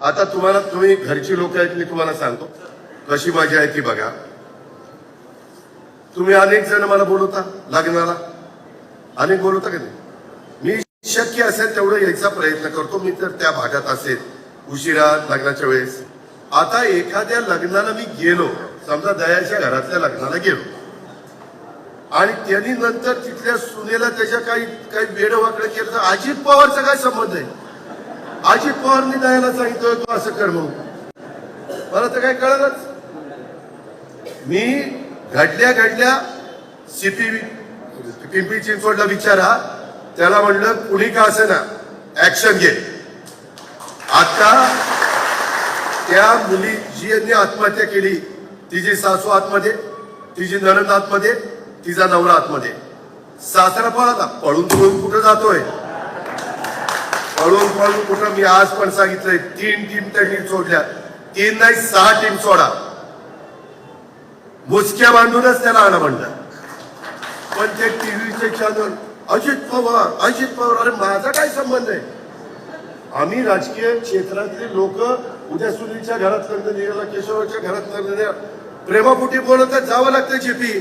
आता तुम्ही घरची लोक आहेत, मी तुम्हाला सांगतो कशी मजा आहे ती बघा. तुम्ही अनेक जण मला बोलवता लग्नाला, अनेक बोलवता का नाही. मी शक्य असेल तेवढं यायचा प्रयत्न करतो. मी तर त्या भागात असेल उशिरा लग्नाच्या वेळेस. आता एखाद्या लग्नाला मी गेलो, समजा दयाच्या घरातल्या लग्नाला गेलो आणि त्यांनी नंतर तिथल्या सुनेला त्याच्या काही वेडवाकडे केलं तर अजित पवारचा काय संबंध आहे. अजित पवारनी दयाला सांगितलं तू असं कर म्हणून. मला तर काय कळलंच. मी घडल्या सीपी पिंपरी चिंचवडला विचारा, त्याला म्हणलं कुणी का असे ना ऍक्शन घे. आता त्या मुली जी आत्महत्या केली, तिची सासू आतमध्ये, तिची नणंद आतमध्ये, तिचा नवरा आतमध्ये. सासरा पळाला, पळून कुठं जातोय, पळून कुठं. मी आज पण सांगितलंय 3 टीम त्यांनी सोडल्या, 3 नाही 6 टीम सोडा. मुसक्या बांधूनच त्याला आणा म्हणलं. पण ते टीव्हीचे चॅनल अजित पवार, अरे माझा काय संबंध आहे. आम्ही राजकीय क्षेत्रातले लोक उद्या सुनीलच्या घरात लग्न निघाला, केशवाच्या घरात लग्न निघाला, प्रेमापोटी बोलत जावं लागतं जीपी.